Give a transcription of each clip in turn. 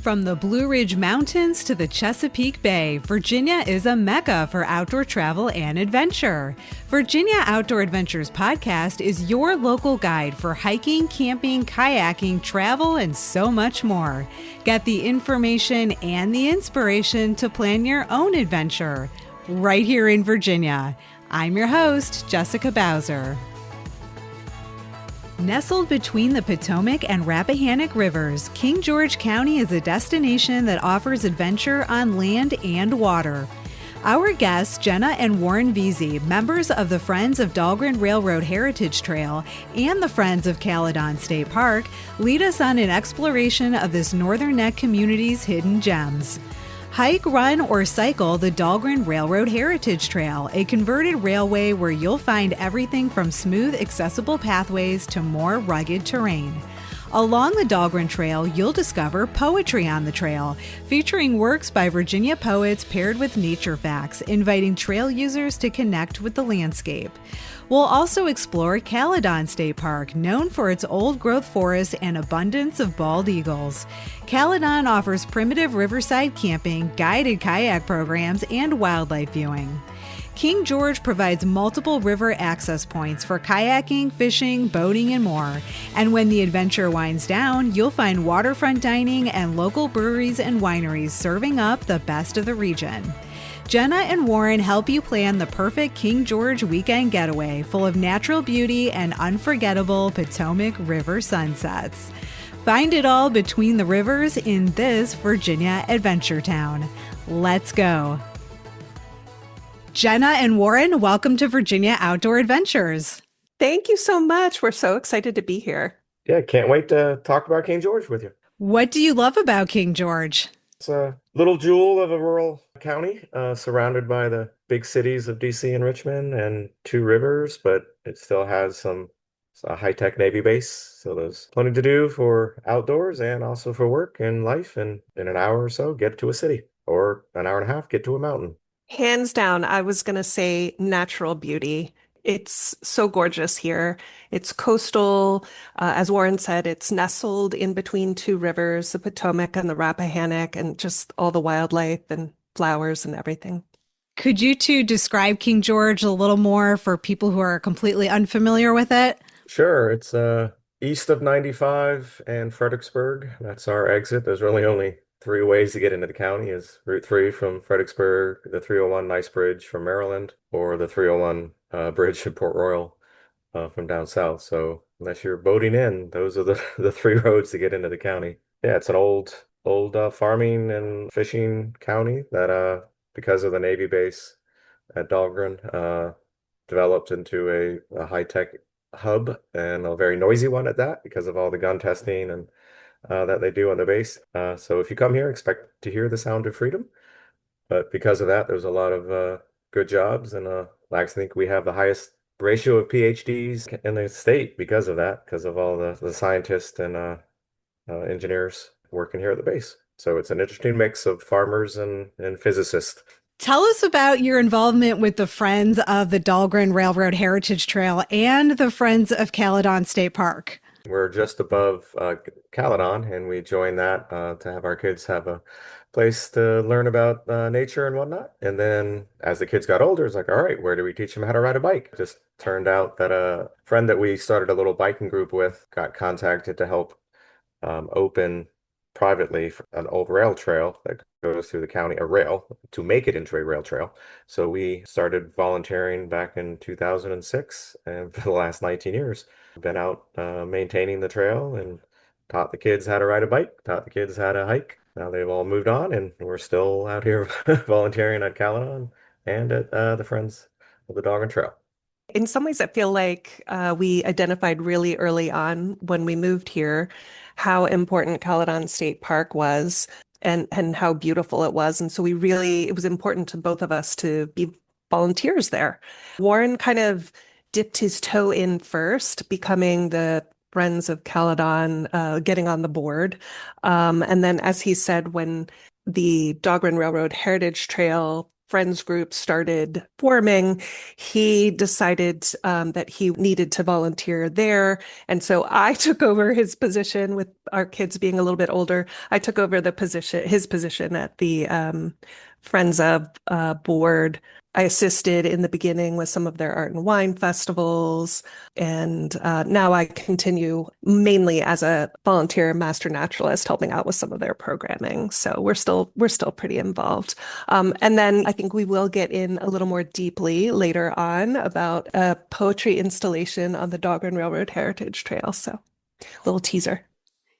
From the Blue Ridge Mountains to the Chesapeake Bay, Virginia is a mecca for outdoor travel and adventure. Virginia Outdoor Adventures Podcast is your local guide for hiking, camping, kayaking, travel, and so much more. Get the information and the inspiration to plan your own adventure right here in Virginia. I'm your host, Jessica Bowser. Nestled between the Potomac and Rappahannock Rivers, King George County is a destination that offers adventure on land and water. Our guests, Jenna and Warren Veazey, members of the Friends of Dahlgren Railroad Heritage Trail and the Friends of Caledon State Park, lead us on an exploration of this Northern Neck community's hidden gems. Hike, run, or cycle the Dahlgren Railroad Heritage Trail, a converted railway where you'll find everything from smooth, accessible pathways to more rugged terrain. Along the Dahlgren Trail, you'll discover Poetry on the Trail, featuring works by Virginia poets paired with nature facts, inviting trail users to connect with the landscape. We'll also explore Caledon State Park, known for its old-growth forests and abundance of bald eagles. Caledon offers primitive riverside camping, guided kayak programs, and wildlife viewing. King George provides multiple river access points for kayaking, fishing, boating, and more. And when the adventure winds down, you'll find waterfront dining and local breweries and wineries serving up the best of the region. Jenna and Warren help you plan the perfect King George weekend getaway full of natural beauty and unforgettable Potomac River sunsets. Find it all between the rivers in this Virginia adventure town. Let's go. Jenna and Warren, welcome to Virginia Outdoor Adventures. Thank you so much. We're so excited to be here. Yeah, can't wait to talk about King George with you. What do you love about King George? It's a little jewel of a rural county, surrounded by the big cities of DC and Richmond and two rivers, but it still has a high-tech Navy base. So there's plenty to do for outdoors and also for work and life. And in an hour or so, get to a city, or an hour and a half, get to a mountain. Hands down, I was going to say natural beauty. It's so gorgeous here. It's coastal. As Warren said, it's nestled in between two rivers, the Potomac and the Rappahannock, and just all the wildlife and flowers and everything. Could you two describe King George a little more for people who are completely unfamiliar with it? Sure. It's east of 95 and Fredericksburg. That's our exit. There's really only three ways to get into the county: is Route 3 from Fredericksburg, the 301 Nice Bridge from Maryland, or the 301 bridge in Port Royal from down south. So unless you're boating in, those are the three roads to get into the county. Yeah, it's an old farming and fishing county that because of the Navy base at Dahlgren developed into a high-tech hub, and a very noisy one at that, because of all the gun testing and that they do on the base. So if you come here, expect to hear the sound of freedom. But because of that, there's a lot of good jobs, and I think we have the highest ratio of PhDs in the state because of that, because of all the scientists and engineers working here at the base. So it's an interesting mix of farmers and physicists. Tell us about your involvement with the Friends of the Dahlgren Railroad Heritage Trail and the Friends of Caledon State Park. We're just above Caledon, and we joined that to have our kids have a place to learn about nature and whatnot. And then as the kids got older, it's like, all right, where do we teach them how to ride a bike? It just turned out that a friend that we started a little biking group with got contacted to help open privately an old rail trail that goes through the county, a rail, to make it into a rail trail. So we started volunteering back in 2006, and for the last 19 years, been out maintaining the trail and taught the kids how to ride a bike, taught the kids how to hike. Now they've all moved on, and we're still out here volunteering at Caledon and at the Friends of the Dahlgren Trail. In some ways, I feel like we identified really early on when we moved here how important Caledon State Park was and how beautiful it was. And so it was important to both of us to be volunteers there. Warren kind of dipped his toe in first, becoming the Friends of Caledon, getting on the board. And then, as he said, when the Dahlgren Railroad Heritage Trail friends group started forming, he decided that he needed to volunteer there. And so I took over his position with our kids being a little bit older. I took over his position at the Friends of board. I assisted in the beginning with some of their art and wine festivals, and now I continue mainly as a volunteer master naturalist, helping out with some of their programming. So we're still pretty involved. And then I think we will get in a little more deeply later on about a poetry installation on the Dahlgren Railroad Heritage Trail. So little teaser.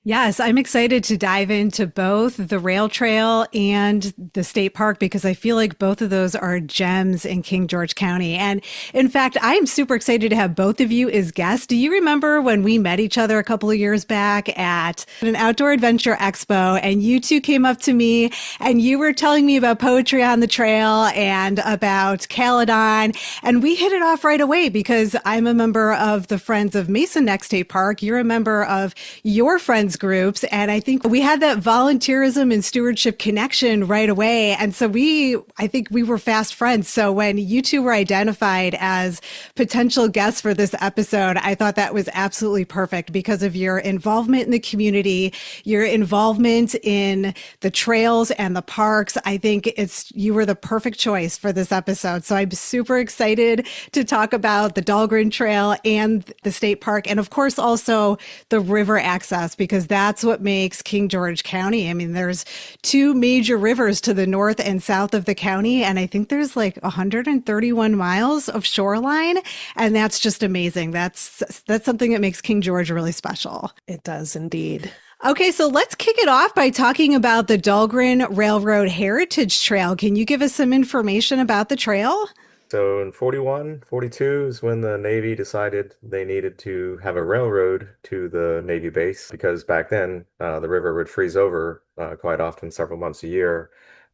Yes, I'm excited to dive into both the rail trail and the state park because I feel like both of those are gems in King George County. And in fact, I'm super excited to have both of you as guests. Do you remember when we met each other a couple of years back at an outdoor adventure expo and you two came up to me and you were telling me about poetry on the trail and about Caledon, and we hit it off right away because I'm a member of the Friends of Mason Neck State Park. You're a member of your Friends groups. And I think we had that volunteerism and stewardship connection right away. And so I think we were fast friends. So when you two were identified as potential guests for this episode, I thought that was absolutely perfect because of your involvement in the community, your involvement in the trails and the parks. I think you were the perfect choice for this episode. So I'm super excited to talk about the Dahlgren Trail and the state park. And of course, also the river access, because that's what makes King George County. I mean, there's two major rivers to the north and south of the county, and I think there's like 131 miles of shoreline, and that's just amazing. That's something that makes King George really special. It does indeed. Okay, so let's kick it off by talking about the Dahlgren Railroad Heritage Trail. Can you give us some information about the trail? So in 41, 42 is when the Navy decided they needed to have a railroad to the Navy base because back then the river would freeze over quite often, several months a year,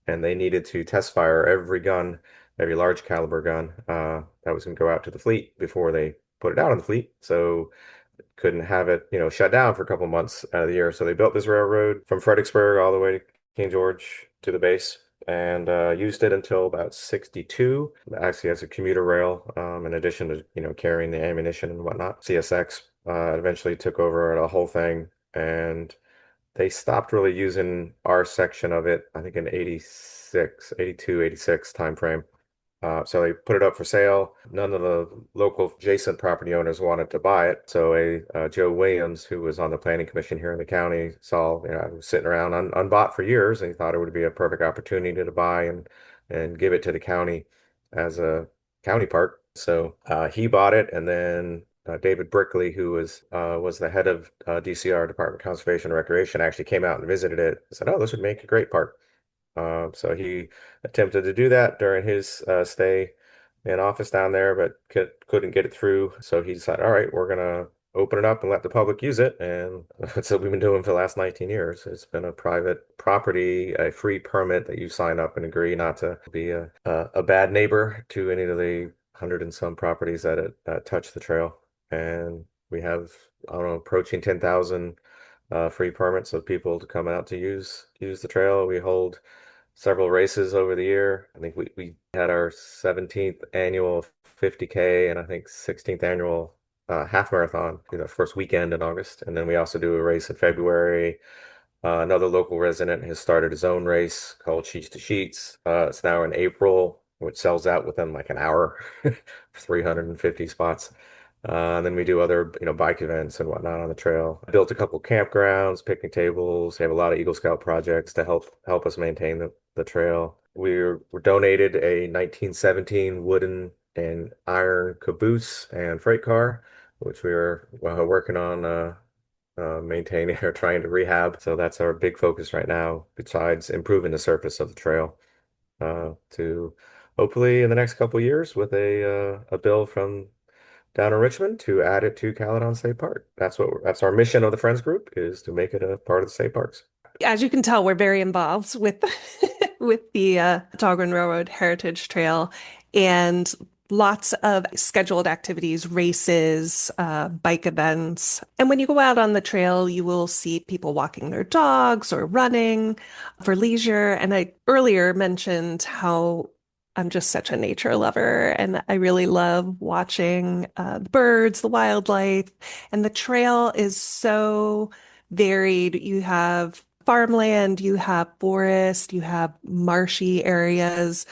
and they needed to test fire every gun, every large caliber gun that was going to go out to the fleet before they put it out on the fleet. So couldn't have it, shut down for a couple months out of the year. So they built this railroad from Fredericksburg all the way to King George to the base and used it until about 62, actually as a commuter rail, in addition to, carrying the ammunition and whatnot. CSX eventually took over the whole thing, and they stopped really using our section of it, I think in 86, 82, 86 timeframe. So they put it up for sale. None of the local adjacent property owners wanted to buy it. So Joe Williams, who was on the planning commission here in the county, saw, it was sitting around unbought for years, and he thought it would be a perfect opportunity to buy and give it to the county as a county park. So he bought it, and then David Brickley, who was the head of DCR, Department of Conservation and Recreation, actually came out and visited it and said, "Oh, this would make a great park." So he attempted to do that during his stay in office down there, but couldn't get it through. So he decided, all right, we're going to open it up and let the public use it. And that's what we've been doing for the last 19 years. It's been a private property, a free permit that you sign up and agree not to be a bad neighbor to any of the hundred and some properties that touch the trail. And we have, I don't know, approaching 10,000 free permits of people to come out to use the trail. We hold several races over the year. I think we had our 17th annual 50K and I think 16th annual half marathon, first weekend in August. And then we also do a race in February. Another local resident has started his own race called Sheets to Sheets. It's now in April, which sells out within like an hour for 350 spots. And then we do other, bike events and whatnot on the trail. I built a couple campgrounds, picnic tables. We have a lot of Eagle Scout projects to help us maintain the trail. We were donated a 1917 wooden and iron caboose and freight car, which we were working on maintaining or trying to rehab. So that's our big focus right now, besides improving the surface of the trail to hopefully in the next couple of years with a bill from down in Richmond to add it to Caledon State Park. That's our mission of the Friends Group, is to make it a part of the state parks. As you can tell, we're very involved with with the Dahlgren Railroad Heritage Trail, and lots of scheduled activities, races, bike events. And when you go out on the trail, you will see people walking their dogs or running for leisure. And I earlier mentioned how I'm just such a nature lover, and I really love watching the birds, the wildlife, and the trail is so varied. You have farmland, you have forest, you have marshy areas,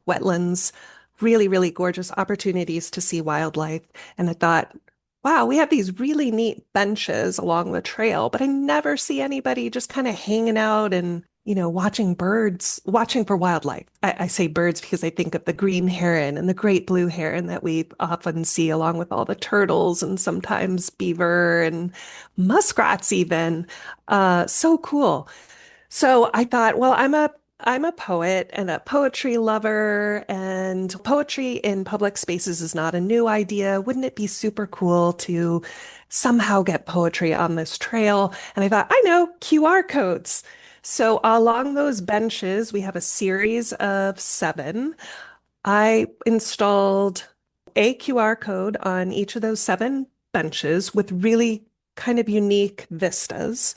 wetlands, really, really gorgeous opportunities to see wildlife. And I thought, wow, we have these really neat benches along the trail, but I never see anybody just kind of hanging out and, watching birds, watching for wildlife. I say birds because I think of the green heron and the great blue heron that we often see along with all the turtles and sometimes beaver and muskrats even. So cool. So I thought, well, I'm a poet and a poetry lover, and poetry in public spaces is not a new idea. Wouldn't it be super cool to somehow get poetry on this trail? And I thought, I know, QR codes. So along those benches, we have a series of 7. I installed a QR code on each of those 7 benches with really kind of unique vistas.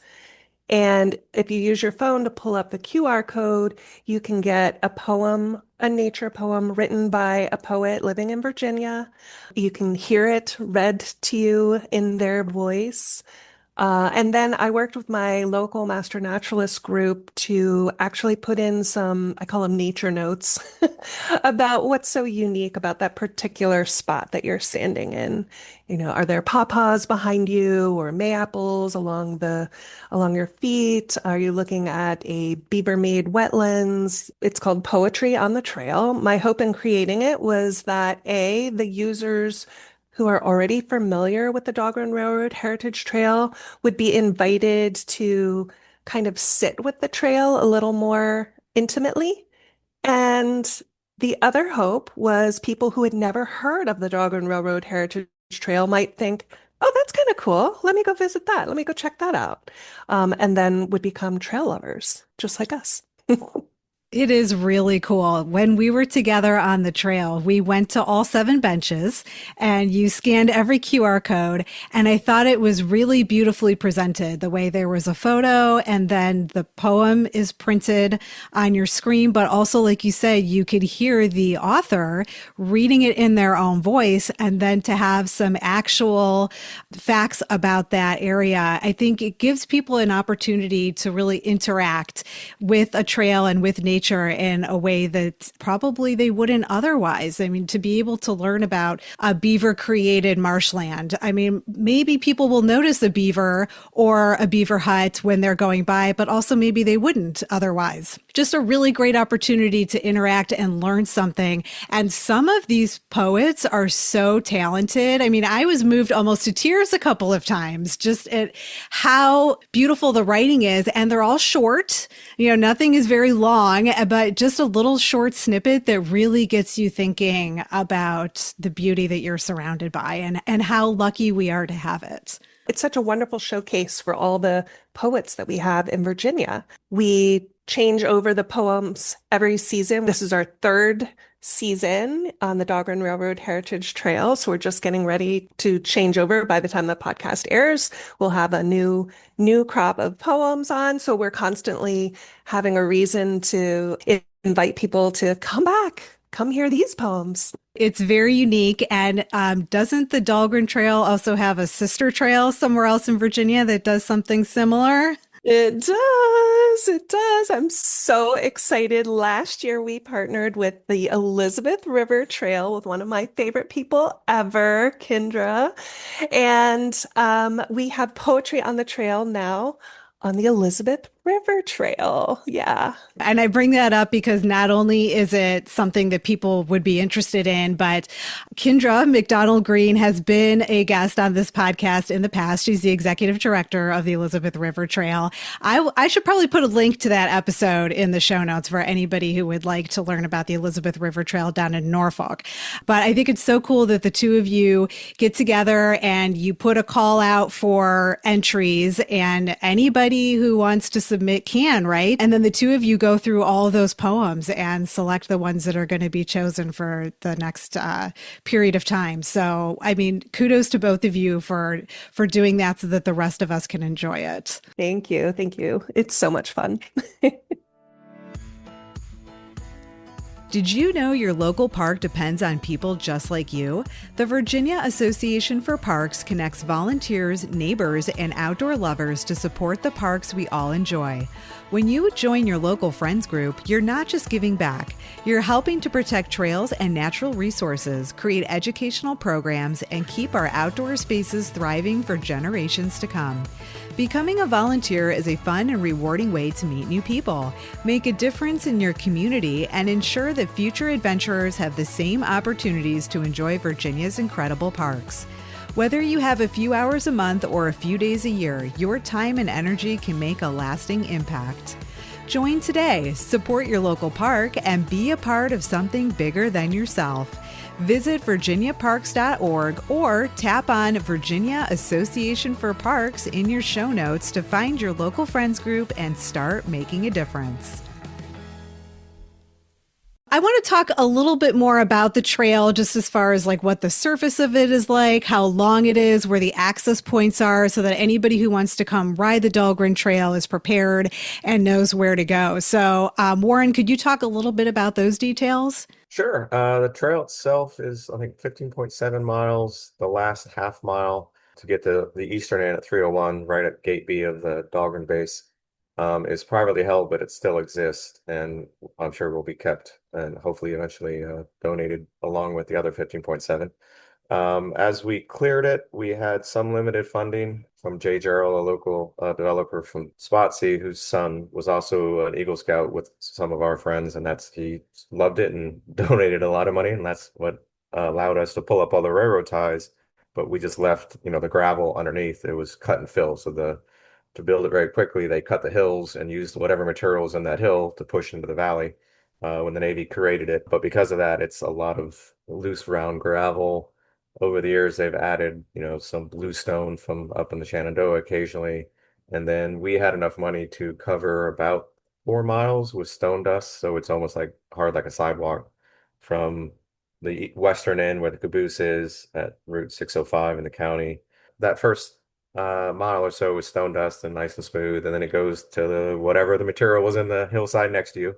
And if you use your phone to pull up the QR code, you can get a poem, a nature poem written by a poet living in Virginia. You can hear it read to you in their voice. And then I worked with my local master naturalist group to actually put in some, I call them nature notes, about what's so unique about that particular spot that you're standing in. Are there pawpaws behind you or mayaples along your feet? Are you looking at a beaver-made wetlands? It's called Poetry on the Trail. My hope in creating it was that the users who are already familiar with the Dahlgren Railroad Heritage Trail would be invited to kind of sit with the trail a little more intimately. And the other hope was people who had never heard of the Dahlgren Railroad Heritage Trail might think, oh, that's kind of cool. Let me go visit that. Let me go check that out. And then would become trail lovers, just like us. It is really cool. When we were together on the trail, we went to all 7 benches and you scanned every QR code. And I thought it was really beautifully presented, the way there was a photo and then the poem is printed on your screen. But also, like you said, you could hear the author reading it in their own voice, and then to have some actual facts about that area. I think it gives people an opportunity to really interact with a trail and with nature in a way that probably they wouldn't otherwise. I mean, to be able to learn about a beaver created marshland. I mean, maybe people will notice a beaver or a beaver hut when they're going by, but also maybe they wouldn't otherwise. Just a really great opportunity to interact and learn something. And some of these poets are so talented. I mean, I was moved almost to tears a couple of times just at how beautiful the writing is. And they're all short. Nothing is very long, but just a little short snippet that really gets you thinking about the beauty that you're surrounded by and how lucky we are to have it. It's such a wonderful showcase for all the poets that we have in Virginia. We change over the poems every season. This is our 3rd season on the Dahlgren Railroad Heritage Trail. So we're just getting ready to change over. By the time the podcast airs, we'll have a new crop of poems on. So we're constantly having a reason to invite people to come back, come hear these poems. It's very unique. And doesn't the Dahlgren Trail also have a sister trail somewhere else in Virginia that does something similar? It does. It does. I'm so excited. Last year, we partnered with the Elizabeth River Trail with one of my favorite people ever, Kendra. And we have poetry on the trail now on the Elizabeth River Trail. Yeah. And I bring that up because not only is it something that people would be interested in, but Kendra McDonald Green has been a guest on this podcast in the past. She's the executive director of the Elizabeth River Trail. I should probably put a link to that episode in the show notes for anybody who would like to learn about the Elizabeth River Trail down in Norfolk. But I think it's so cool that the two of you get together and you put a call out for entries, and anybody who wants to submit can, right? And then the two of you go through all of those poems and select the ones that are going to be chosen for the next period of time. So, I mean, kudos to both of you for doing that so that the rest of us can enjoy it. Thank you. Thank you. It's so much fun. Did you know your local park depends on people just like you? The Virginia Association for Parks connects volunteers, neighbors, and outdoor lovers to support the parks we all enjoy. When you join your local friends group, you're not just giving back. You're helping to protect trails and natural resources, create educational programs, and keep our outdoor spaces thriving for generations to come. Becoming a volunteer is a fun and rewarding way to meet new people, make a difference in your community, and ensure that future adventurers have the same opportunities to enjoy Virginia's incredible parks. Whether you have a few hours a month or a few days a year, your time and energy can make a lasting impact. Join today, support your local park, and be a part of something bigger than yourself. Visit virginiaparks.org or tap on Virginia Association for Parks in your show notes to find your local friends group and start making a difference. I want to talk a little bit more about the trail, just as far as like what the surface of it is like, how long it is, where the access points are, so that anybody who wants to come ride the Dahlgren Trail is prepared and knows where to go. So, Warren, could you talk a little bit about those details? Sure. The trail itself is, I think, 15.7 miles. The last half mile to get to the eastern end at 301, right at Gate B of the Dahlgren base, is privately held, but it still exists, and I'm sure will be kept and hopefully eventually donated along with the other 15.7. As we cleared it, we had some limited funding from Jay Gerald, a local developer from Spotsy, whose son was also an Eagle Scout with some of our friends, and he loved it and donated a lot of money, and that's what allowed us to pull up all the railroad ties. But we just left, the gravel underneath. It was cut and fill, so to build it very quickly, they cut the hills and used whatever materials in that hill to push into the valley when the Navy created it. But because of that, it's a lot of loose round gravel. Over the years, they've added, some bluestone from up in the Shenandoah occasionally. And then we had enough money to cover about 4 miles with stone dust. So it's almost like hard like a sidewalk from the western end where the caboose is at Route 605 in the county. That first mile or so was stone dust and nice and smooth. And then it goes to whatever the material was in the hillside next to you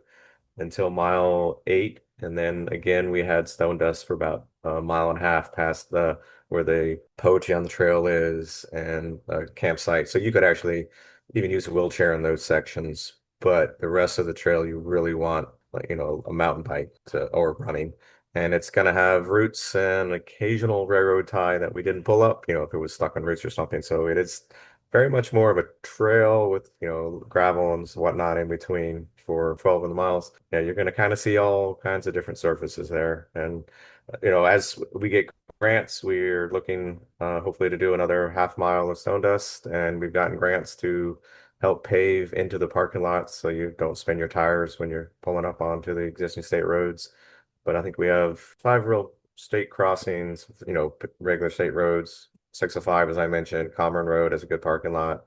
until mile 8. And then again, we had stone dust for about a mile and a half past where the poetry on the trail is and a campsite. So you could actually even use a wheelchair in those sections. But the rest of the trail, you really want, like, a mountain bike or running. And it's going to have roots and occasional railroad tie that we didn't pull up, if it was stuck on roots or something. So it is very much more of a trail with, gravel and whatnot in between for 12 of the miles. Yeah, you're going to kind of see all kinds of different surfaces there. And, as we get grants, we're looking hopefully to do another half mile of stone dust. And we've gotten grants to help pave into the parking lot so you don't spin your tires when you're pulling up onto the existing state roads. But I think we have 5 real state crossings, regular state roads. 605, as I mentioned, Commerce Road has a good parking lot.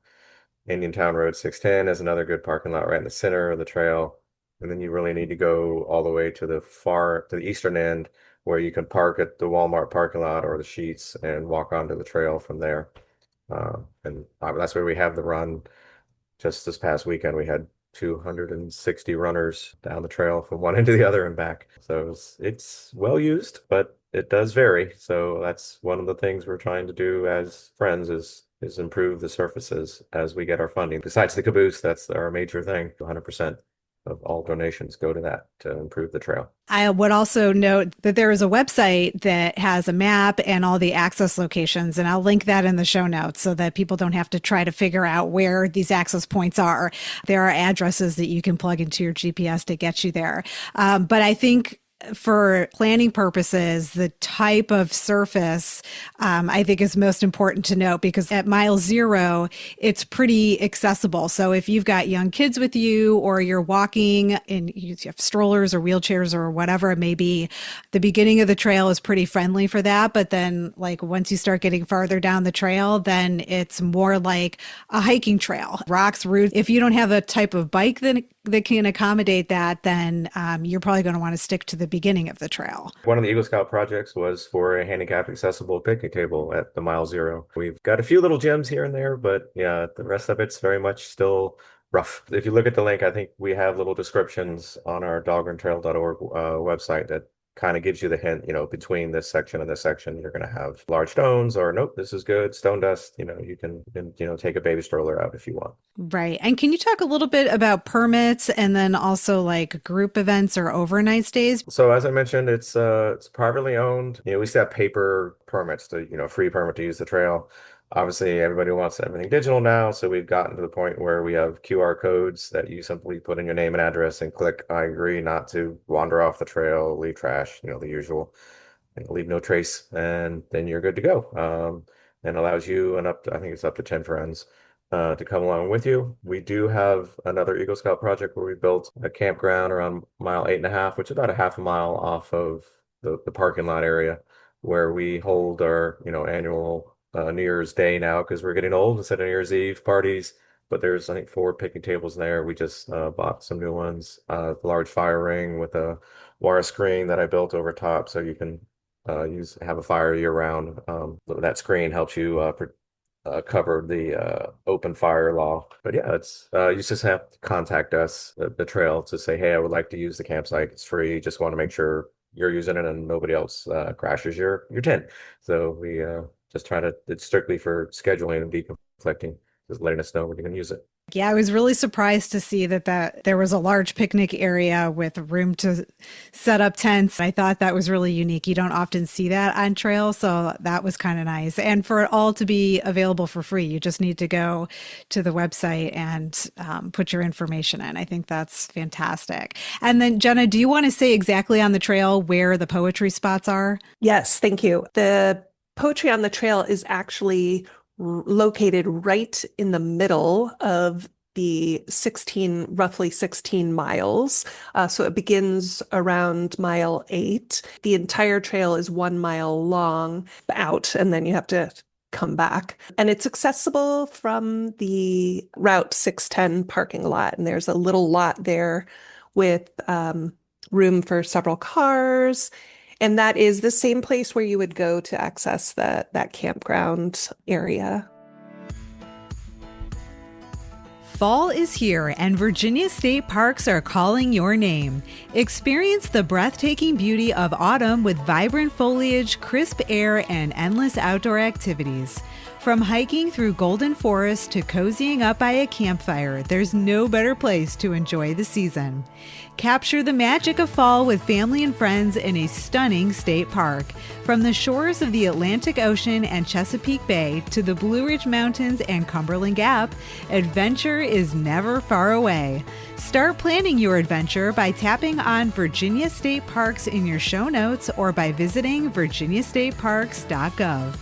Indiantown Road 610 is another good parking lot right in the center of the trail. And then you really need to go all the way to the eastern end where you can park at the Walmart parking lot or the Sheets and walk onto the trail from there. And that's where we have the run. Just this past weekend, we had 260 runners down the trail from one end to the other and back. So it's well used, but it does vary. So that's one of the things we're trying to do as friends is improve the surfaces as we get our funding. Besides the caboose, that's our major thing. 100% of all donations go to that to improve the trail. I would also note that there is a website that has a map and all the access locations, and I'll link that in the show notes so that people don't have to try to figure out where these access points are. There are addresses that you can plug into your GPS to get you there. But I think for planning purposes, the type of surface, I think is most important to note, because at mile 0, it's pretty accessible. So if you've got young kids with you or you're walking and you have strollers or wheelchairs or whatever it may be, the beginning of the trail is pretty friendly for that. But then like once you start getting farther down the trail, then it's more like a hiking trail, rocks, roots. If you don't have a type of bike that can accommodate that, then you're probably going to want to stick to the beginning of the trail. One of the Eagle Scout projects was for a handicap accessible picnic table at the mile 0. We've got a few little gems here and there, but yeah, the rest of it's very much still rough. If you look at the link, I think we have little descriptions on our dahlgrentrail.org website that kind of gives you the hint, between this section and this section, you're going to have large stones, or nope, this is good, stone dust. You can take a baby stroller out if you want. Right. And can you talk a little bit about permits and then also like group events or overnight stays? So as I mentioned, it's privately owned. We still have paper permits to, free permit to use the trail. Obviously, everybody wants everything digital now, so we've gotten to the point where we have QR codes that you simply put in your name and address and click, I agree not to wander off the trail, leave trash, the usual, and leave no trace, and then you're good to go. And allows you and I think it's up to 10 friends to come along with you. We do have another Eagle Scout project where we built a campground around mile 8.5, which is about a half a mile off of the parking lot area, where we hold our, annual New Year's Day now because we're getting old instead of New Year's Eve parties. But there's, I think, 4 picnic tables there. We just bought some new ones, large fire ring with a wire screen that I built over top so you can have a fire year round. That screen helps you cover the open fire law. But yeah, it's you just have to contact us, the trail, to say, hey, I would like to use the campsite. It's free. Just want to make sure you're using it and nobody else crashes your tent. So we just try to, it's strictly for scheduling and deconflicting, just letting us know when you're going to use it. Yeah, I was really surprised to see that there was a large picnic area with room to set up tents. I thought that was really unique. You don't often see that on trail, so that was kind of nice. And for it all to be available for free, you just need to go to the website and put your information in. I think that's fantastic. And then, Jenna, do you want to say exactly on the trail where the poetry spots are? Yes, thank you. The poetry on the trail is actually located right in the middle of the roughly 16 miles. So it begins around mile 8. The entire trail is 1 mile long out, and then you have to come back. And it's accessible from the Route 610 parking lot. And there's a little lot there with room for several cars. And that is the same place where you would go to access that campground area. Fall is here, and Virginia state parks are calling your name. Experience the breathtaking beauty of autumn with vibrant foliage, crisp air, and endless outdoor activities. From hiking through Golden Forest to cozying up by a campfire, there's no better place to enjoy the season. Capture the magic of fall with family and friends in a stunning state park. From the shores of the Atlantic Ocean and Chesapeake Bay to the Blue Ridge Mountains and Cumberland Gap, adventure is never far away. Start planning your adventure by tapping on Virginia State Parks in your show notes or by visiting virginiastateparks.gov.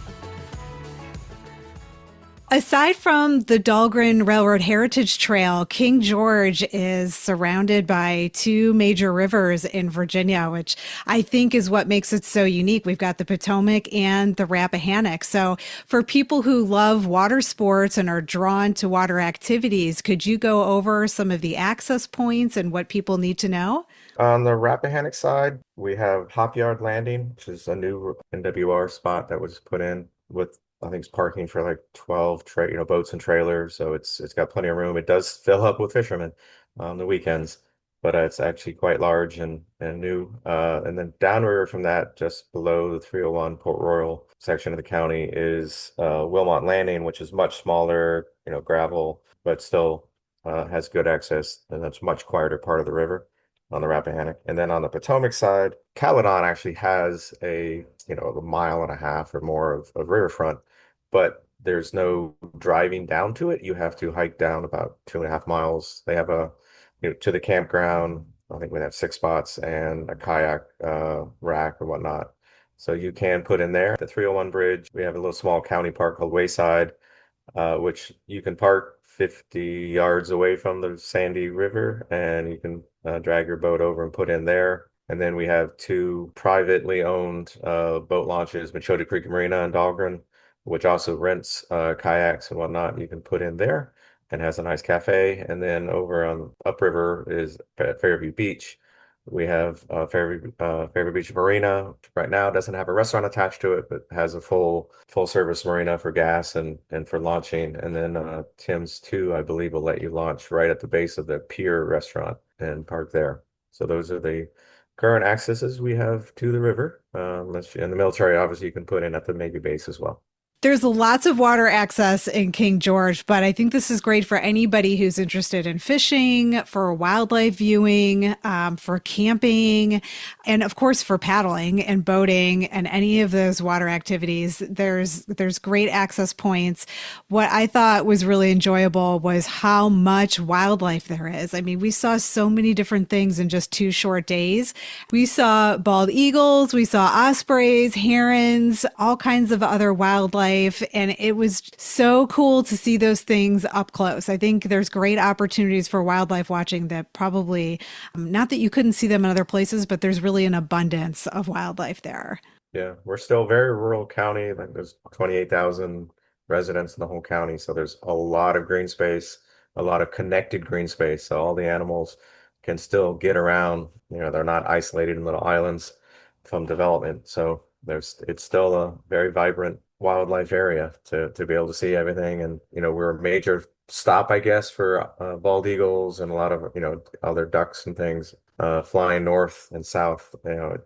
Aside from the Dahlgren Railroad Heritage Trail, King George is surrounded by 2 major rivers in Virginia, which I think is what makes it so unique. We've got the Potomac and the Rappahannock. So for people who love water sports and are drawn to water activities, could you go over some of the access points and what people need to know? On the Rappahannock side, we have Hop Yard Landing, which is a new NWR spot that was put in with, I think, it's parking for like 12 boats and trailers, so it's got plenty of room. It does fill up with fishermen on the weekends, but it's actually quite large and new. And then downriver from that, just below the 301 Port Royal section of the county, is Wilmot Landing, which is much smaller, gravel, but still has good access, and that's a much quieter part of the river on the Rappahannock. And then on the Potomac side, Caledon actually has a mile and a half or more of riverfront, but there's no driving down to it. You have to hike down about 2.5 miles. They have to the campground. I think we have 6 spots and a kayak rack or whatnot. So you can put in there. The 301 bridge, we have a little small county park called Wayside, which you can park 50 yards away from the Sandy River, and you can drag your boat over and put in there. And then we have 2 privately owned boat launches, Machota Creek Marina and Dahlgren, which also rents kayaks and whatnot. You can put in there and has a nice cafe. And then over on upriver is at Fairview Beach, We have Fairview Beach Marina right now. Doesn't have a restaurant attached to it, but has a full service marina for gas and for launching. And then Tim's 2, I believe, will let you launch right at the base of the pier restaurant and park there. So those are the current accesses we have to the river. And the military, obviously, you can put in at the Navy base as well. There's lots of water access in King George, but I think this is great for anybody who's interested in fishing, for wildlife viewing, for camping, and of course for paddling and boating and any of those water activities. There's great access points. What I thought was really enjoyable was how much wildlife there is. I mean, we saw so many different things in just 2 short days. We saw bald eagles, we saw ospreys, herons, all kinds of other wildlife. And it was so cool to see those things up close. I think there's great opportunities for wildlife watching that probably, not that you couldn't see them in other places, but there's really an abundance of wildlife there. Yeah, we're still a very rural county. Like there's 28,000 residents in the whole county. So there's a lot of green space, a lot of connected green space. So all the animals can still get around. They're not isolated in little islands from development. So it's still a very vibrant wildlife area to be able to see everything. And, we're a major stop, I guess, for bald eagles and a lot of, other ducks and things flying north and south,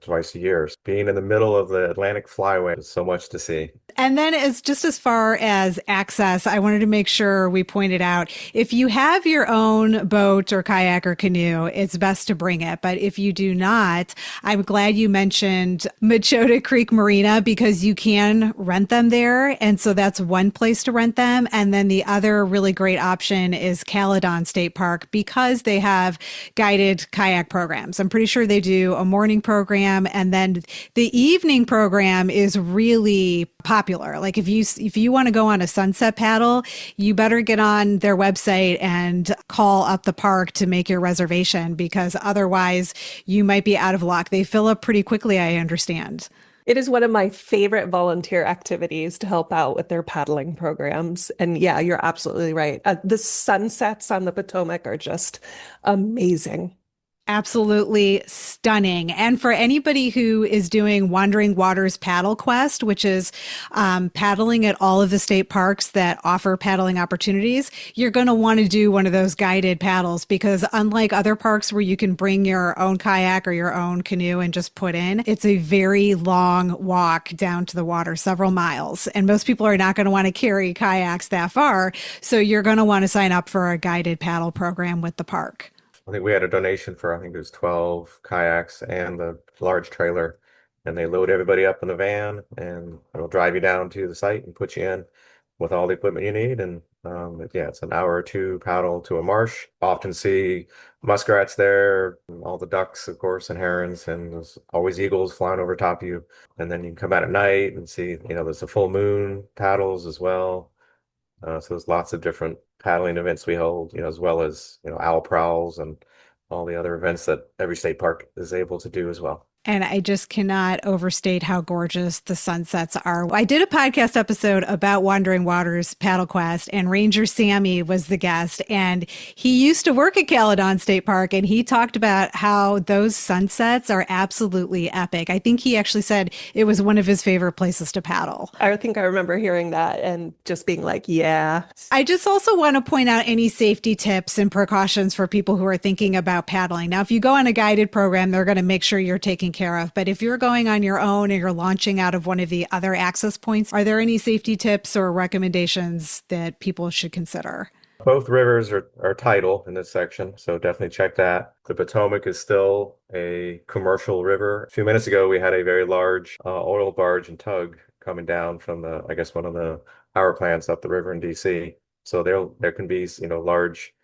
twice a year. Being in the middle of the Atlantic Flyway is so much to see. And then as far as access, I wanted to make sure we pointed out, if you have your own boat or kayak or canoe, it's best to bring it. But if you do not, I'm glad you mentioned Machota Creek Marina because you can rent them there. And so that's one place to rent them. And then the other really great option is Caledon State Park because they have guided kayak programs. I'm pretty sure they do a morning program and then the evening program is really popular. Like if you want to go on a sunset paddle, you better get on their website and call up the park to make your reservation because otherwise you might be out of luck. They fill up pretty quickly, I understand. It is one of my favorite volunteer activities to help out with their paddling programs. And yeah, you're absolutely right. The sunsets on the Potomac are just amazing. Absolutely stunning. And for anybody who is doing Wandering Waters Paddle Quest, which is paddling at all of the state parks that offer paddling opportunities, you're going to want to do one of those guided paddles because unlike other parks where you can bring your own kayak or your own canoe and just put in, it's a very long walk down to the water, several miles. And most people are not going to want to carry kayaks that far. So you're going to want to sign up for a guided paddle program with the park. I think we had a donation for, I think it was 12 kayaks and the large trailer. And they load everybody up in the van and it'll drive you down to the site and put you in with all the equipment you need. And yeah, it's an hour or two paddle to a marsh. Often see muskrats there, all the ducks, of course, and herons, and there's always eagles flying over top of you. And then you can come out at night and see, there's a full moon paddles as well. So there's lots of different paddling events we hold, as well as, owl prowls and all the other events that every state park is able to do as well. And I just cannot overstate how gorgeous the sunsets are. I did a podcast episode about Wandering Waters Paddle Quest, and Ranger Sammy was the guest. And he used to work at Caledon State Park, and he talked about how those sunsets are absolutely epic. I think he actually said it was one of his favorite places to paddle. I think I remember hearing that and just being like, yeah. I just also want to point out any safety tips and precautions for people who are thinking about paddling. Now, if you go on a guided program, they're going to make sure you're taking care of. But if you're going on your own and you're launching out of one of the other access points, are there any safety tips or recommendations that people should consider? Both rivers are tidal in this section, so definitely check that. The Potomac is still a commercial river. A few minutes ago, we had a very large oil barge and tug coming down from I guess, one of the power plants up the river in DC. So there can be, large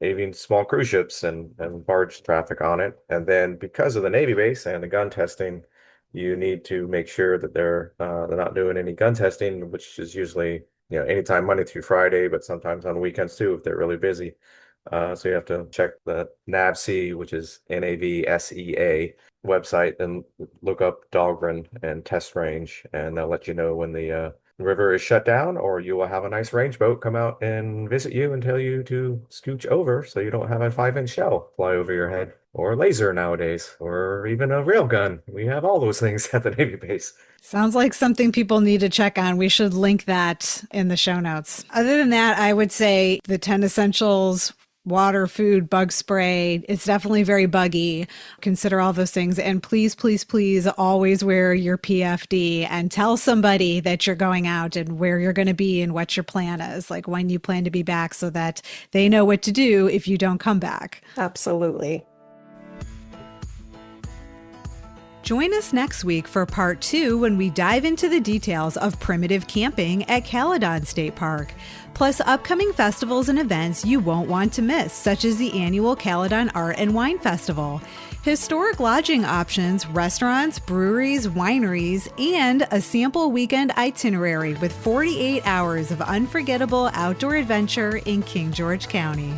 even small cruise ships and barge traffic on it. And then because of the Navy base and the gun testing, you need to make sure that they're not doing any gun testing, which is usually, anytime Monday through Friday, but sometimes on weekends too, if they're really busy. So you have to check the NAVSEA, which is NAVSEA website, and look up Dahlgren and test range, and they'll let you know when the river is shut down, or you will have a nice range boat come out and visit you and tell you to scooch over so you don't have a 5-inch shell fly over your head, or a laser nowadays, or even a rail gun. We have all those things at the Navy base. Sounds like something people need to check on. We should link that in the show notes. Other than that, I would say the 10 essentials: water, food, bug spray. It's definitely very buggy. Consider all those things. And please, please, please always wear your PFD and tell somebody that you're going out and where you're going to be and what your plan is, like when you plan to be back, so that they know what to do if you don't come back. Absolutely. Join us next week for part 2 when we dive into the details of primitive camping at Caledon State Park, plus upcoming festivals and events you won't want to miss, such as the annual Caledon Art and Wine Festival, historic lodging options, restaurants, breweries, wineries, and a sample weekend itinerary with 48 hours of unforgettable outdoor adventure in King George County.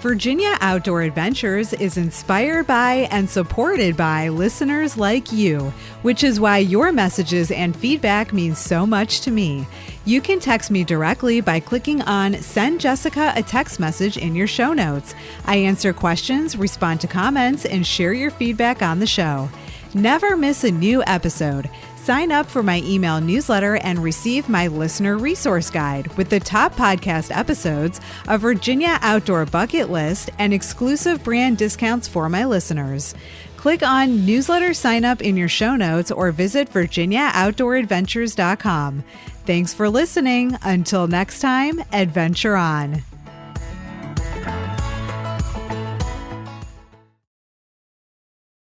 Virginia Outdoor Adventures is inspired by and supported by listeners like you, which is why your messages and feedback mean so much to me. You can text me directly by clicking on Send Jessica a Text Message in your show notes. I answer questions, respond to comments, and share your feedback on the show. Never miss a new episode. Sign up for my email newsletter and receive my listener resource guide with the top podcast episodes, a Virginia Outdoor bucket list, and exclusive brand discounts for my listeners. Click on newsletter sign up in your show notes or visit virginiaoutdooradventures.com. Thanks for listening. Until next time, adventure on.